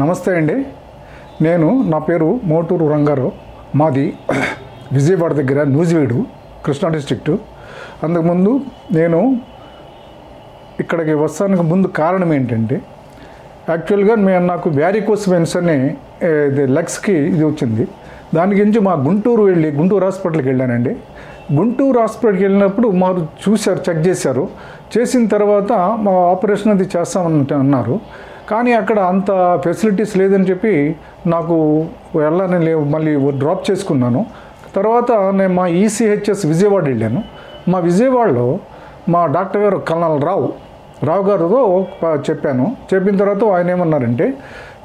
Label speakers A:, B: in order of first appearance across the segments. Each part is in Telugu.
A: నమస్తే అండి. నా పేరు మోటూరు రంగారావు. మాది విజయవాడ దగ్గర నూజివీడు, కృష్ణా డిస్ట్రిక్టు. అంతకుముందు నేను ఇక్కడికి వస్తానికి ముందు కారణం ఏంటంటే, యాక్చువల్గా నాకు వ్యారికోస్ వెయిన్స్ అనే లెగ్స్కి ఇది వచ్చింది. దాని గురించి మా గుంటూరు హాస్పిటల్కి వెళ్ళానండి. గుంటూరు హాస్పిటల్కి వెళ్ళినప్పుడు మాకు చూశారు, చెక్ చేశారు. చేసిన తర్వాత మా ఆపరేషన్ అది చేస్తామని అన్నారు. కానీ అక్కడ అంత ఫెసిలిటీస్ లేదని చెప్పి నాకు వెళ్ళాలని మళ్ళీ డ్రాప్ చేసుకున్నాను. తర్వాత నేను మా ఈసీహెచ్ఎస్ విజయవాడ వెళ్ళాను. మా విజయవాడలో మా డాక్టర్ గారు కల్నల్ రావు గారితో చెప్పాను. చెప్పిన తర్వాత ఆయన ఏమన్నారంటే,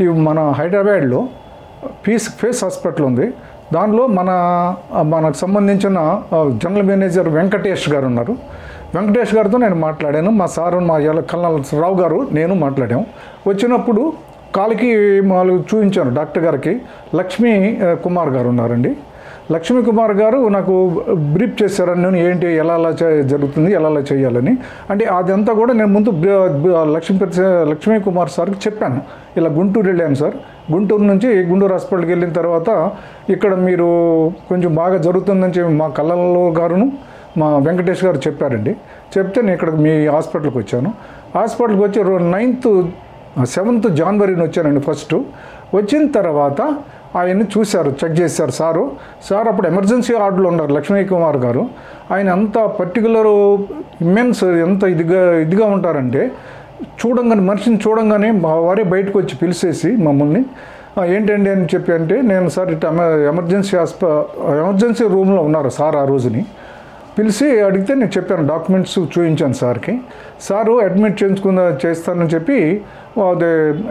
A: ఇవి మన హైదరాబాద్లో ఫేస్ హాస్పిటల్ ఉంది, దానిలో మనకు సంబంధించిన జనరల్ మేనేజర్ వెంకటేష్ గారు ఉన్నారు. వెంకటేష్ గారితో నేను మాట్లాడాను. మా సారు, మా కల్నల్ రావు గారు, నేను మాట్లాడాము. వచ్చినప్పుడు కాలికి వాళ్ళు చూపించాను డాక్టర్ గారికి. లక్ష్మీ కుమార్ గారు ఉన్నారండి. లక్ష్మీ కుమార్ గారు నాకు బ్రీఫ్ చేశారని, నేను ఏంటి ఎలా జరుగుతుంది, ఎలా చేయాలని. అంటే అదంతా కూడా నేను ముందు లక్ష్మీ కుమార్ సార్కి చెప్పాను. ఇలా గుంటూరు వెళ్ళాను సార్, గుంటూరు నుంచి గుంటూరు హాస్పిటల్కి వెళ్ళిన తర్వాత ఇక్కడ మీరు కొంచెం బాగా జరుగుతుందని చెప్పి మా కల్లలో గారును మా వెంకటేష్ గారు చెప్పారండి. చెప్తే నేను ఇక్కడ మీ హాస్పిటల్కి వచ్చాను. హాస్పిటల్కి వచ్చి 7th జనవరిని వచ్చానండి. ఫస్ట్ వచ్చిన తర్వాత ఆయన్ని చూశారు, చెక్ చేశారు సార్ అప్పుడు ఎమర్జెన్సీ వార్డులో ఉన్నారు లక్ష్మీ కుమార్ గారు. ఆయన అంత పర్టికులర్ ఇమ్మెన్స్ ఎంత ఇదిగా ఉంటారంటే, మనిషిని చూడంగానే మా వారే బయటకు వచ్చి పిలిచేసి మమ్మల్ని ఏంటండి అని చెప్పి అంటే, నేను సార్ ఇట్లా ఎమర్జెన్సీ రూమ్లో ఉన్నారు సార్. ఆ రోజుని పిలిచి అడిగితే నేను చెప్పాను, డాక్యుమెంట్స్ చూపించాను సార్కి. సారు అడ్మిట్ చేస్తానని చెప్పి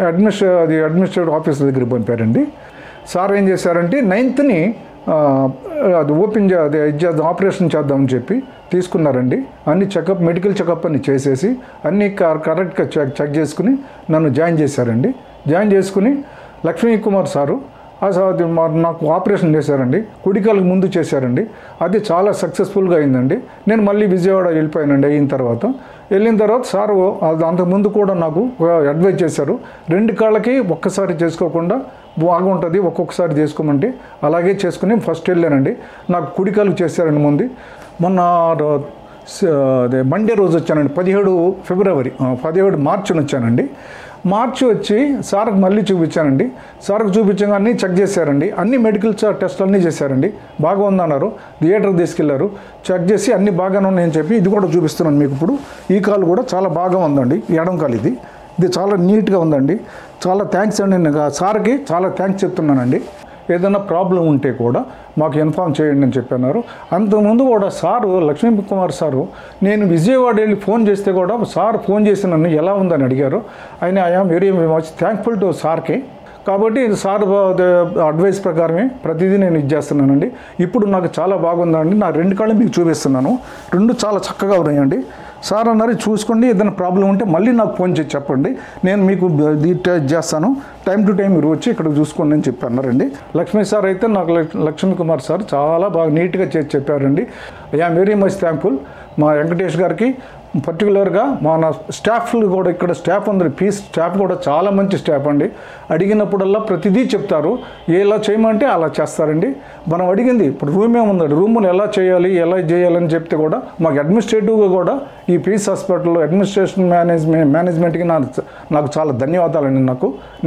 A: అడ్మినిస్ట్రేటివ్ ఆఫీసర్ దగ్గరికి పంపారండి. సార్ ఏం చేశారంటే 9th అది ఆపరేషన్ చేద్దామని చెప్పి తీసుకున్నారండి. అన్ని మెడికల్ చెకప్ అన్ని చేసేసి అన్నీ కరెక్ట్గా చెక్ చేసుకుని నన్ను జాయిన్ చేశారండి. జాయిన్ చేసుకుని లక్ష్మీ కుమార్ సారు నాకు ఆపరేషన్ చేశారండి. కుడికాలకు ముందు చేశారండి. అది చాలా సక్సెస్ఫుల్గా అయిందండి. నేను మళ్ళీ విజయవాడ వెళ్ళిపోయానండి. వెళ్ళిన తర్వాత సారు అంతకుముందు కూడా నాకు అడ్వైజ్ చేశారు, 2 కాళ్ళకి ఒక్కసారి చేసుకోకుండా బాగుంటుంది, ఒక్కొక్కసారి చేసుకోమంటే అలాగే చేసుకుని ఫస్ట్ వెళ్ళానండి. నాకు కుడికాలకు చేశారండి ముందు. మొన్న మండే రోజు వచ్చానండి, 17 మార్చిని వచ్చానండి. మార్చి వచ్చి సార్కి మళ్ళీ చూపించానండి. సార్కి చూపించగా అన్నీ చెక్ చేశారండి. అన్ని మెడికల్ టెస్ట్లు అన్నీ చేశారండి. బాగా ఉందన్నారు. థియేటర్కి తీసుకెళ్లారు, చెక్ చేసి అన్నీ బాగానే ఉన్నాయని చెప్పి ఇది కూడా చూపిస్తున్నాను మీకు. ఇప్పుడు ఈ కాలు కూడా చాలా బాగా ఉందండి, ఎడం కాలు ఇది చాలా నీట్గా ఉందండి. చాలా థ్యాంక్స్ అండి. నేను సార్కి చాలా థ్యాంక్స్ చెప్తున్నానండి. ఏదైనా ప్రాబ్లం ఉంటే కూడా మాకు ఇన్ఫామ్ చేయండి అని చెప్పన్నారు. అంతకుముందు కూడా సారు లక్ష్మీ కుమార్ సారు నేను విజయవాడ వెళ్ళి ఫోన్ చేస్తే కూడా సార్ ఫోన్ చేసి నన్ను ఎలా ఉందని అడిగారు. I'm very much thankful to సార్కి. కాబట్టి సార్ అడ్వైస్ ప్రకారమే ప్రతిదీ నేను చేస్తున్నానండి. ఇప్పుడు నాకు చాలా బాగుందండి. నా 2 కాళ్ళు మీకు చూపిస్తున్నాను. 2 చాలా చక్కగా ఉన్నాయండి. సార్ అన్నారు చూసుకోండి, ఏదైనా ప్రాబ్లం ఉంటే మళ్ళీ నాకు ఫోన్ చేసి చెప్పండి, నేను మీకు చేస్తాను, టైం టు టైం మీరు వచ్చి ఇక్కడ చూసుకోండి అని చెప్పి అన్నారండి. లక్ష్మీ సార్ అయితే నాకు లక్ష్మీ కుమార్ సార్ చాలా బాగా నీట్గా చేసి చెప్పారండి. I'm very much thankful. మా వెంకటేష్ గారికి పర్టికులర్గా మన స్టాఫ్లు కూడా, ఇక్కడ స్టాఫ్ ఉంది, పీస్ స్టాఫ్ కూడా చాలా మంచి స్టాఫ్ అండి. అడిగినప్పుడల్లా ప్రతిదీ చెప్తారు, ఎలా చేయమంటే అలా చేస్తారండి. మనం అడిగింది ఇప్పుడు రూమ్ ఏముందండి, రూములు ఎలా చేయాలని చెప్తే కూడా మాకు అడ్మినిస్ట్రేటివ్గా కూడా ఈ పీస్ హాస్పిటల్లో అడ్మినిస్ట్రేషన్ మేనేజ్మెంట్కి నాకు చాలా ధన్యవాదాలండి.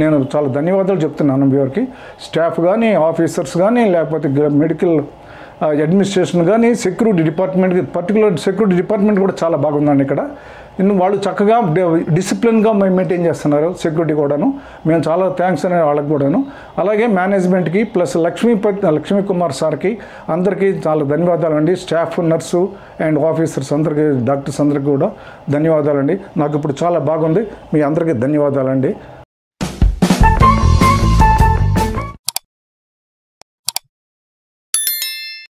A: నేను చాలా ధన్యవాదాలు చెప్తున్నాను వీరికి. స్టాఫ్ కానీ, ఆఫీసర్స్ కానీ, లేకపోతే మెడికల్ అడ్మినిస్ట్రేషన్ కానీ, security department, particular security department కూడా చాలా బాగుందండి ఇక్కడ. వాళ్ళు చక్కగా డిసిప్లిన్గా మెయింటైన్ చేస్తున్నారు సెక్యూరిటీ కూడాను. మేము చాలా థ్యాంక్స్ అనే వాళ్ళకి కూడాను. అలాగే మేనేజ్మెంట్కి ప్లస్ లక్ష్మీ కుమార్ సార్కి అందరికీ చాలా ధన్యవాదాలండి. స్టాఫ్, నర్సు అండ్ ఆఫీసర్స్ అందరికీ, డాక్టర్స్ అందరికీ కూడా ధన్యవాదాలండి. నాకు ఇప్పుడు చాలా బాగుంది. మీ అందరికీ ధన్యవాదాలండి.